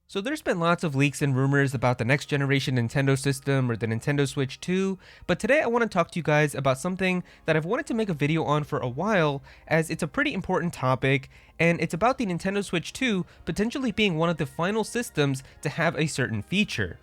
So there's been lots of leaks and rumors about the next generation Nintendo system or the Nintendo Switch 2, but today I want to talk to you guys about something that I've wanted to make a video on for a while, as it's a pretty important topic, and it's about the Nintendo Switch 2 potentially being one of the final systems to have a certain feature.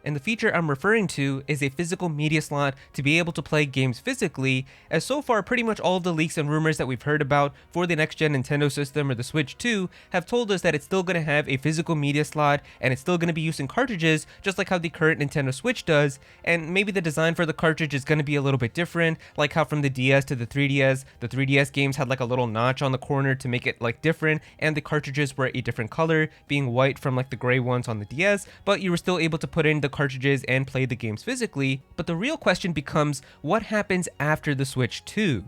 And the feature I'm referring to is a physical media slot to be able to play games physically, as so far pretty much all of the leaks and rumors that we've heard about for the next gen Nintendo system or the Switch 2 have told us that it's still going to have a physical media slot and it's still going to be using cartridges just like how the current Nintendo Switch does, and maybe the design for the cartridge is going to be a little bit different, like how from the DS to the 3DS games had like a little notch on the corner to make it like different, and the cartridges were a different color, being white from like the gray ones on the DS, but you were still able to put in the cartridges and play the games physically. But the real question becomes, what happens after the Switch 2?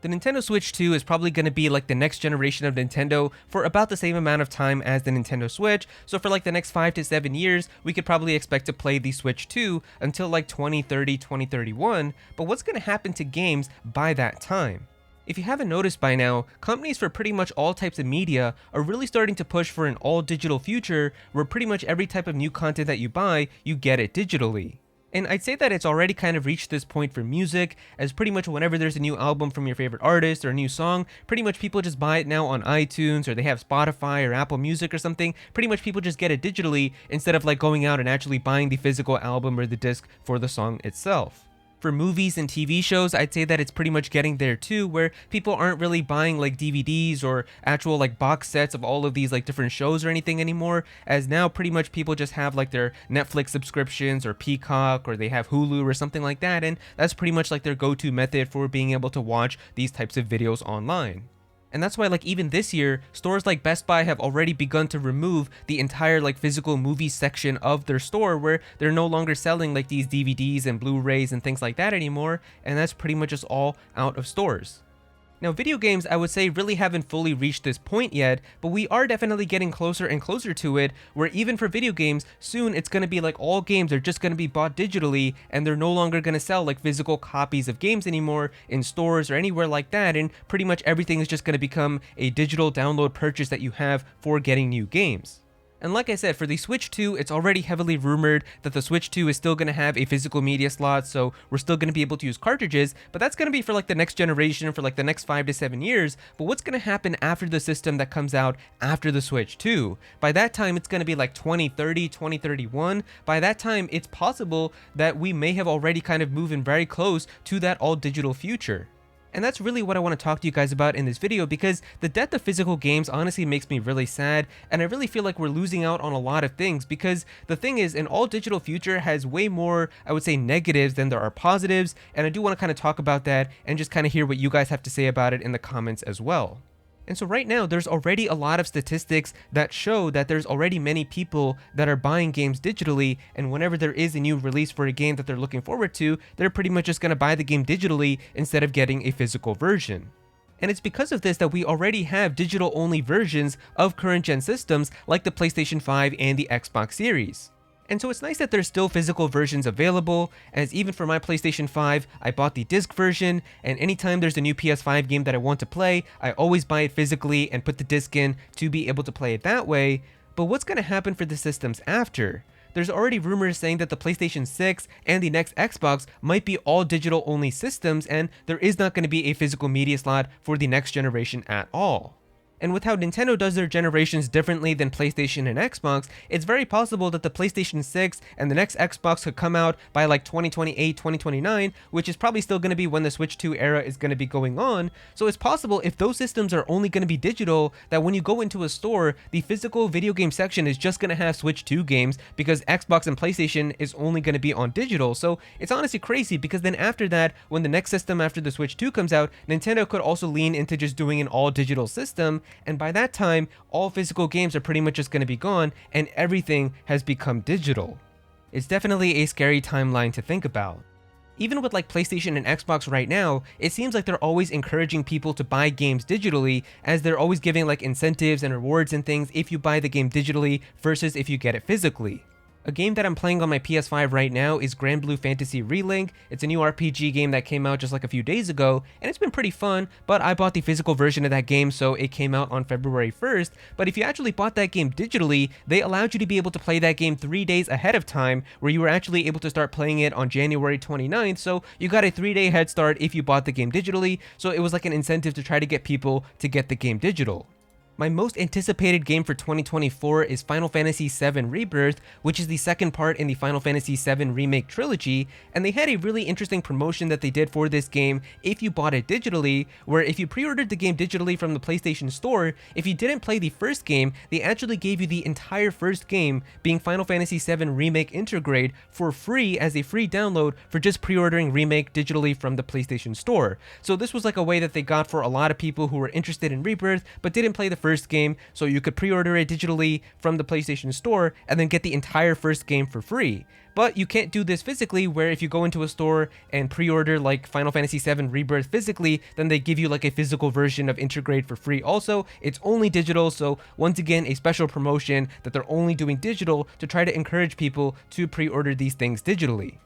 The Nintendo Switch 2 is probably going to be like the next generation of Nintendo for about the same amount of time as the Nintendo Switch, so for like the next 5 to 7 years, we could probably expect to play the Switch 2 until like 2030, 2031, but what's going to happen to games by that time? If you haven't noticed by now, companies for pretty much all types of media are really starting to push for an all-digital future where pretty much every type of new content that you buy, you get it digitally. And I'd say that it's already kind of reached this point for music, as pretty much whenever there's a new album from your favorite artist or a new song, pretty much people just buy it now on iTunes, or they have Spotify or Apple Music or something. Pretty much people just get it digitally instead of like going out and actually buying the physical album or the disc for the song itself. For movies and TV shows, I'd say that it's pretty much getting there too, where people aren't really buying like DVDs or actual like box sets of all of these like different shows or anything anymore, as now pretty much people just have like their Netflix subscriptions or Peacock, or they have Hulu or something like that, and that's pretty much like their go-to method for being able to watch these types of videos online. And that's why like even this year, stores like Best Buy have already begun to remove the entire like physical movie section of their store, where they're no longer selling like these DVDs and Blu-rays and things like that anymore, and that's pretty much just all out of stores. Now, video games, I would say, really haven't fully reached this point yet, but we are definitely getting closer and closer to it, where even for video games, soon it's going to be like all games are just going to be bought digitally, and they're no longer going to sell like physical copies of games anymore in stores or anywhere like that, and pretty much everything is just going to become a digital download purchase that you have for getting new games. And like I said, for the Switch 2, it's already heavily rumored that the Switch 2 is still going to have a physical media slot, so we're still going to be able to use cartridges, but that's going to be for like the next generation, for like the next 5 to 7 years. But what's going to happen after the system that comes out after the Switch 2? By that time, it's going to be like 2030, 2031. By that time, it's possible that we may have already kind of moving very close to that all-digital future. And that's really what I want to talk to you guys about in this video, because the death of physical games honestly makes me really sad, and I really feel like we're losing out on a lot of things, because the thing is, an all digital future has way more, I would say, negatives than there are positives, and I do want to kind of talk about that and just kind of hear what you guys have to say about it in the comments as well. And so right now, there's already a lot of statistics that show that there's already many people that are buying games digitally, and whenever there is a new release for a game that they're looking forward to, they're pretty much just going to buy the game digitally instead of getting a physical version. And it's because of this that we already have digital-only versions of current-gen systems like the PlayStation 5 and the Xbox Series. And so it's nice that there's still physical versions available, as even for my PlayStation 5, I bought the disc version, and anytime there's a new PS5 game that I want to play, I always buy it physically and put the disc in to be able to play it that way. But what's going to happen for the systems after? There's already rumors saying that the PlayStation 6 and the next Xbox might be all digital only systems, and there is not going to be a physical media slot for the next generation at all. And with how Nintendo does their generations differently than PlayStation and Xbox, it's very possible that the PlayStation 6 and the next Xbox could come out by like 2028, 2029, which is probably still going to be when the Switch 2 era is going to be going on. So it's possible, if those systems are only going to be digital, that when you go into a store, the physical video game section is just going to have Switch 2 games, because Xbox and PlayStation is only going to be on digital. So it's honestly crazy, because then after that, when the next system after the Switch 2 comes out, Nintendo could also lean into just doing an all digital system, and by that time, all physical games are pretty much just going to be gone, and everything has become digital. It's definitely a scary timeline to think about. Even with like PlayStation and Xbox right now, it seems like they're always encouraging people to buy games digitally, as they're always giving like incentives and rewards and things if you buy the game digitally versus if you get it physically. A game that I'm playing on my PS5 right now is Grand Blue Fantasy Relink. It's a new RPG game that came out just like a few days ago, and it's been pretty fun, but I bought the physical version of that game, so it came out on February 1st. But if you actually bought that game digitally, they allowed you to be able to play that game 3 days ahead of time, where you were actually able to start playing it on January 29th, so you got a 3-day head start if you bought the game digitally, so it was like an incentive to try to get people to get the game digital. My most anticipated game for 2024 is Final Fantasy VII Rebirth, which is the second part in the Final Fantasy VII Remake trilogy, and they had a really interesting promotion that they did for this game if you bought it digitally, where if you pre-ordered the game digitally from the PlayStation Store, if you didn't play the first game, they actually gave you the entire first game, being Final Fantasy VII Remake Intergrade, for free as a free download for just pre-ordering Remake digitally from the PlayStation Store. So this was like a way that they got for a lot of people who were interested in Rebirth, but didn't play the first game, so you could pre-order it digitally from the PlayStation Store and then get the entire first game for free. But you can't do this physically, where if you go into a store and pre-order like Final Fantasy VII Rebirth physically, then they give you like a physical version of Intergrade for free also. It's only digital, so once again, a special promotion that they're only doing digital to try to encourage people to pre-order these things digitally.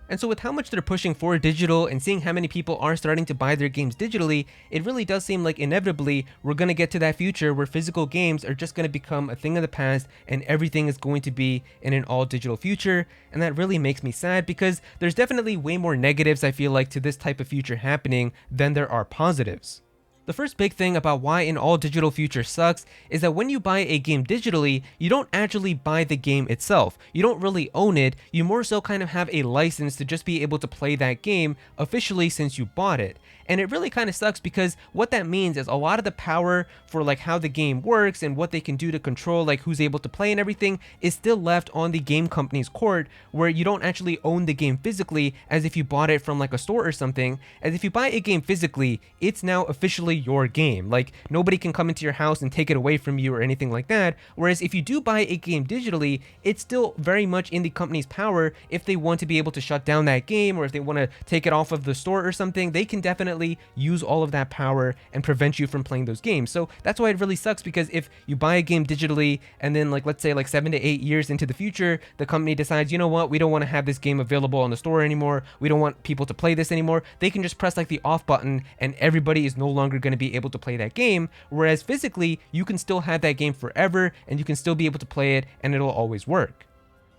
And so with how much they're pushing for digital and seeing how many people are starting to buy their games digitally, it really does seem like inevitably we're going to get to that future where physical games are just going to become a thing of the past and everything is going to be in an all digital future. And that really makes me sad because there's definitely way more negatives, I feel like, to this type of future happening than there are positives. The first big thing about why an all digital future sucks is that when you buy a game digitally, you don't actually buy the game itself. You don't really own it, you more so kind of have a license to just be able to play that game officially since you bought it. And it really kind of sucks because what that means is a lot of the power for like how the game works and what they can do to control like who's able to play and everything is still left on the game company's court, where you don't actually own the game physically as if you bought it from like a store or something. As if you buy a game physically, it's now officially your game. Like nobody can come into your house and take it away from you or anything like that. Whereas if you do buy a game digitally, it's still very much in the company's power. If they want to be able to shut down that game or if they want to take it off of the store or something, they can definitely use all of that power and prevent you from playing those games. So that's why it really sucks, because if you buy a game digitally and then like let's say like 7 to 8 years into the future, the company decides, you know what, we don't want to have this game available on the store anymore, we don't want people to play this anymore, they can just press like the off button and everybody is no longer going to be able to play that game. Whereas physically, you can still have that game forever and you can still be able to play it and it'll always work.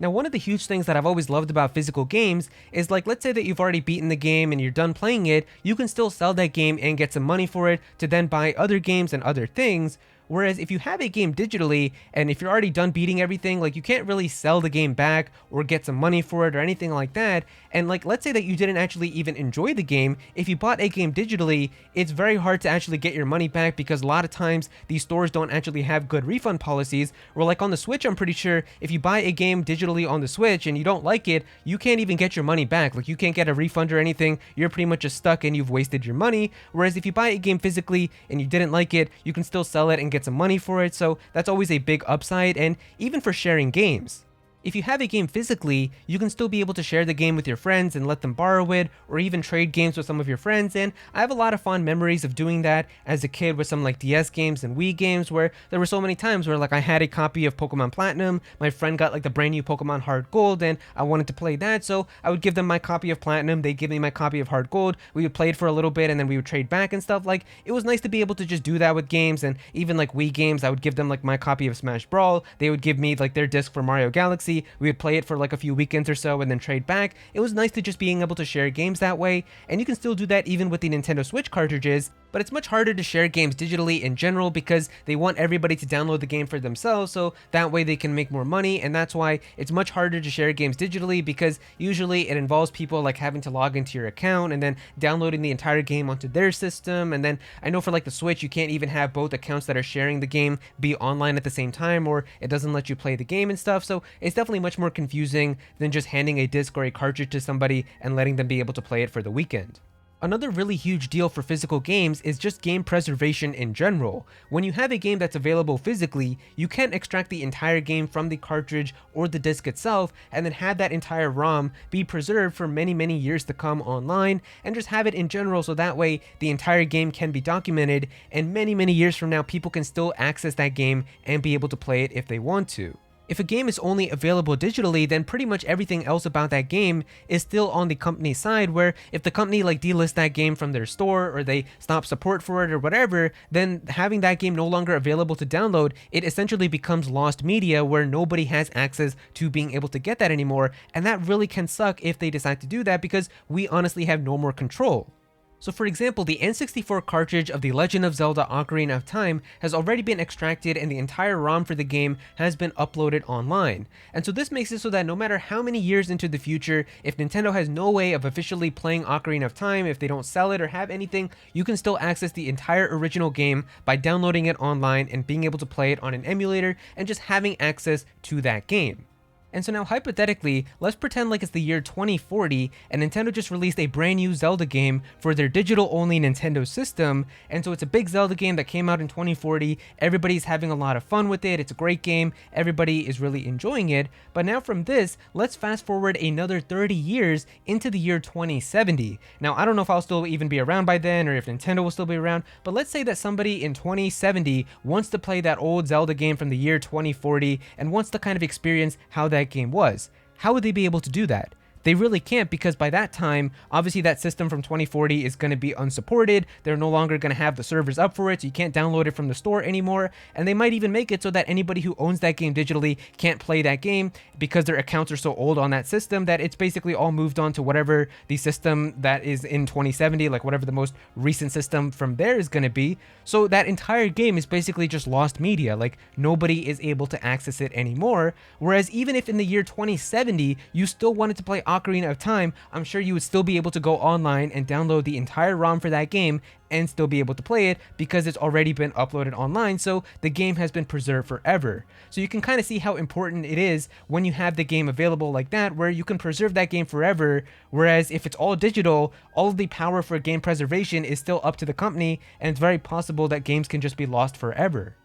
Now, one of the huge things that I've always loved about physical games is like, let's say that you've already beaten the game and you're done playing it, you can still sell that game and get some money for it to then buy other games and other things. Whereas if you have a game digitally and if you're already done beating everything, like you can't really sell the game back or get some money for it or anything like that. And like, let's say that you didn't actually even enjoy the game. If you bought a game digitally, it's very hard to actually get your money back because a lot of times these stores don't actually have good refund policies. Or like on the Switch, I'm pretty sure if you buy a game digitally on the Switch and you don't like it, you can't even get your money back. Like you can't get a refund or anything. You're pretty much just stuck and you've wasted your money. Whereas if you buy a game physically and you didn't like it, you can still sell it and get some money for it, so that's always a big upside. And even for sharing games, if you have a game physically, you can still be able to share the game with your friends and let them borrow it, or even trade games with some of your friends. And I have a lot of fond memories of doing that as a kid with some like DS games and Wii games, where there were so many times where like I had a copy of Pokemon Platinum, my friend got like the brand new Pokemon Hard Gold, and I wanted to play that, so I would give them my copy of Platinum, they'd give me my copy of Hard Gold, we would play it for a little bit, and then we would trade back and stuff. Like, it was nice to be able to just do that with games. And even like Wii games, I would give them like my copy of Smash Brawl, they would give me like their disc for Mario Galaxy, we would play it for like a few weekends or so and then trade back. It was nice to just being able to share games that way, and you can still do that even with the Nintendo Switch cartridges. But it's much harder to share games digitally in general because they want everybody to download the game for themselves, so that way they can make more money. And that's why it's much harder to share games digitally, because usually it involves people like having to log into your account and then downloading the entire game onto their system. And then I know for like the Switch, you can't even have both accounts that are sharing the game be online at the same time, or it doesn't let you play the game and stuff. So it's definitely much more confusing than just handing a disc or a cartridge to somebody and letting them be able to play it for the weekend. Another really huge deal for physical games is just game preservation in general. When you have a game that's available physically, you can't extract the entire game from the cartridge or the disc itself and then have that entire ROM be preserved for many years to come online, and just have it in general so that way the entire game can be documented and many years from now people can still access that game and be able to play it if they want to. If a game is only available digitally, then pretty much everything else about that game is still on the company's side, where if the company like delists that game from their store or they stop support for it or whatever, then having that game no longer available to download, it essentially becomes lost media where nobody has access to being able to get that anymore. And that really can suck if they decide to do that, because we honestly have no more control. So for example, the N64 cartridge of The Legend of Zelda Ocarina of Time has already been extracted and the entire ROM for the game has been uploaded online. And so this makes it so that no matter how many years into the future, if Nintendo has no way of officially playing Ocarina of Time, if they don't sell it or have anything, you can still access the entire original game by downloading it online and being able to play it on an emulator and just having access to that game. And so now hypothetically, let's pretend like it's the year 2040 and Nintendo just released a brand new Zelda game for their digital only Nintendo system. And so it's a big Zelda game that came out in 2040. Everybody's having a lot of fun with it. It's a great game. Everybody is really enjoying it. But now from this, let's fast forward another 30 years into the year 2070. Now, I don't know if I'll still even be around by then or if Nintendo will still be around, but let's say that somebody in 2070 wants to play that old Zelda game from the year 2040 and wants to kind of experience how that game was. How would they be able to do that? They really can't, because by that time, obviously that system from 2040 is going to be unsupported. They're no longer going to have the servers up for it, so you can't download it from the store anymore. And they might even make it so that anybody who owns that game digitally can't play that game because their accounts are so old on that system that it's basically all moved on to whatever the system that is in 2070, like whatever the most recent system from there is going to be. So that entire game is basically just lost media. Like nobody is able to access it anymore. Whereas even if in the year 2070 you still wanted to play Ocarina of Time, I'm sure you would still be able to go online and download the entire ROM for that game and still be able to play it because it's already been uploaded online, so the game has been preserved forever. So you can kind of see how important it is when you have the game available like that, where you can preserve that game forever, whereas if it's all digital, all of the power for game preservation is still up to the company, and it's very possible that games can just be lost forever.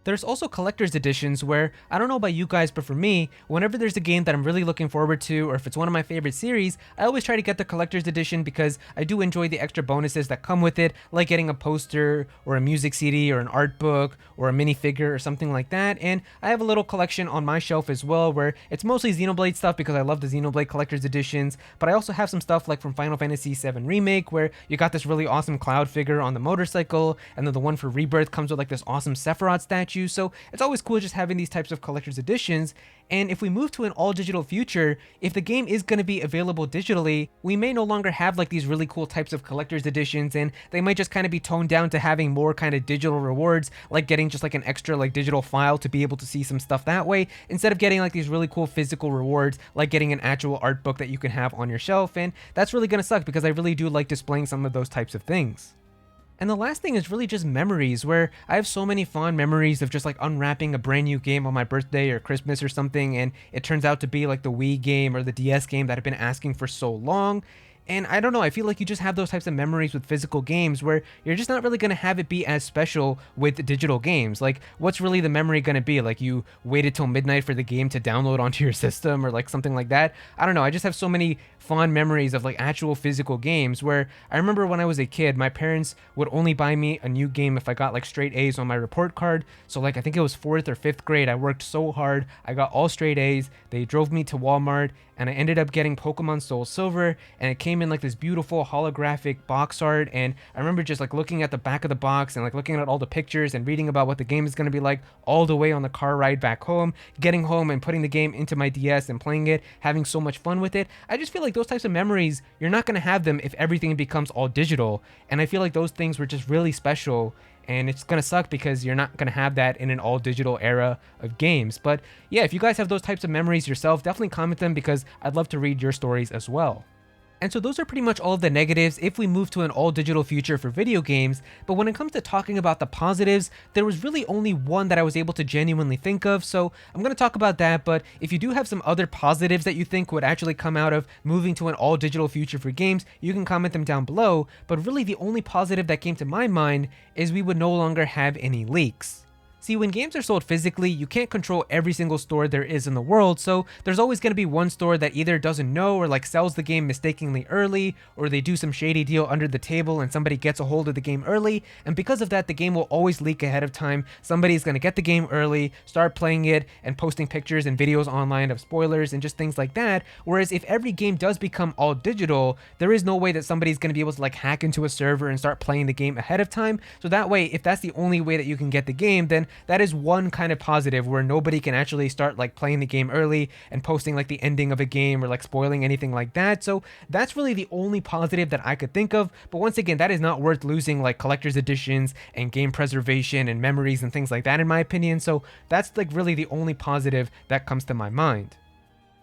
There's also collector's editions where, I don't know about you guys, but for me, whenever there's a game that I'm really looking forward to, or if it's one of my favorite series, I always try to get the collector's edition because I do enjoy the extra bonuses that come with it, like getting a poster, or a music CD, or an art book, or a minifigure, or something like that. And I have a little collection on my shelf as well, where it's mostly Xenoblade stuff because I love the Xenoblade collector's editions, but I also have some stuff like from Final Fantasy VII Remake, where you got this really awesome Cloud figure on the motorcycle, and then the one for Rebirth comes with like this awesome Sephiroth statue. So it's always cool just having these types of collector's editions. And if we move to an all digital future, if the game is going to be available digitally, we may no longer have like these really cool types of collector's editions, and they might just kind of be toned down to having more kind of digital rewards, like getting just like an extra like digital file to be able to see some stuff that way, instead of getting like these really cool physical rewards, like getting an actual art book that you can have on your shelf. And that's really going to suck because I really do like displaying some of those types of things. And the last thing is really just memories, where I have so many fond memories of just like unwrapping a brand new game on my birthday or Christmas or something, and it turns out to be like the Wii game or the DS game that I've been asking for so long. And I don't know, I feel like you just have those types of memories with physical games where you're just not really going to have it be as special with digital games. Like, what's really the memory going to be? Like, you waited till midnight for the game to download onto your system or like something like that? I don't know, I just have so many fond memories of like actual physical games where I remember when I was a kid, my parents would only buy me a new game if I got like straight A's on my report card. So like, I think it was 4th or 5th grade, I worked so hard, I got all straight A's, they drove me to Walmart, and I ended up getting Pokemon Soul Silver, and it came in like this beautiful holographic box art. And I remember just like looking at the back of the box and like looking at all the pictures and reading about what the game is going to be like all the way on the car ride back home, getting home and putting the game into my DS and playing it, having so much fun with it. I just feel like those types of memories, you're not going to have them if everything becomes all digital. And I feel like those things were just really special. And it's going to suck because you're not going to have that in an all digital era of games. But yeah, if you guys have those types of memories yourself, definitely comment them because I'd love to read your stories as well. And so those are pretty much all of the negatives if we move to an all digital future for video games. But when it comes to talking about the positives, there was really only one that I was able to genuinely think of. So I'm going to talk about that. But if you do have some other positives that you think would actually come out of moving to an all digital future for games, you can comment them down below. But really the only positive that came to my mind is we would no longer have any leaks. See, when games are sold physically, you can't control every single store there is in the world, so there's always going to be one store that either doesn't know or like sells the game mistakenly early, or they do some shady deal under the table and somebody gets a hold of the game early, and because of that, the game will always leak ahead of time. Somebody's going to get the game early, start playing it, and posting pictures and videos online of spoilers and just things like that, whereas if every game does become all digital, there is no way that somebody's going to be able to like hack into a server and start playing the game ahead of time, so that way, if that's the only way that you can get the game, then that is one kind of positive where nobody can actually start like playing the game early and posting like the ending of a game or like spoiling anything like that. So that's really the only positive that I could think of. But once again, that is not worth losing like collector's editions and game preservation and memories and things like that in my opinion. So that's like really the only positive that comes to my mind.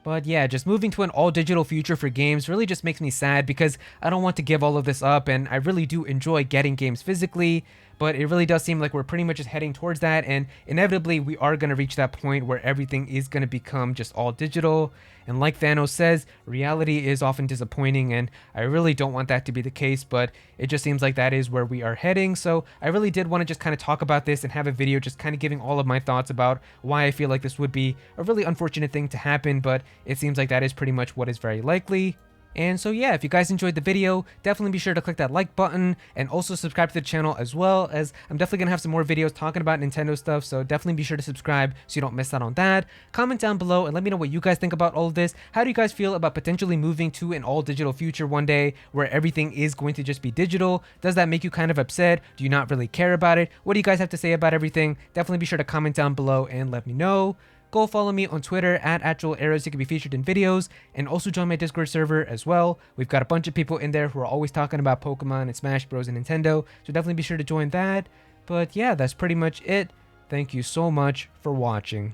But yeah, just moving to an all-digital future for games really just makes me sad because I don't want to give all of this up, and I really do enjoy getting games physically, but it really does seem like we're pretty much just heading towards that, and inevitably we are going to reach that point where everything is going to become just all digital. And like Thanos says, reality is often disappointing, and I really don't want that to be the case, but it just seems like that is where we are heading. So I really did want to just kind of talk about this and have a video just kind of giving all of my thoughts about why I feel like this would be a really unfortunate thing to happen, but it seems like that is pretty much what is very likely. And so yeah, if you guys enjoyed the video, definitely be sure to click that like button and also subscribe to the channel, as well as I'm definitely going to have some more videos talking about Nintendo stuff, so definitely be sure to subscribe so you don't miss out on that. Comment down below and let me know what you guys think about all of this. How do you guys feel about potentially moving to an all digital future one day where everything is going to just be digital? Does that make you kind of upset? Do you not really care about it? What do you guys have to say about everything? Definitely be sure to comment down below and let me know. Go follow me on Twitter at @ActualAero so you can be featured in videos, and also join my Discord server as well. We've got a bunch of people in there who are always talking about Pokemon and Smash Bros and Nintendo, so definitely be sure to join that. But yeah, that's pretty much it. Thank you so much for watching.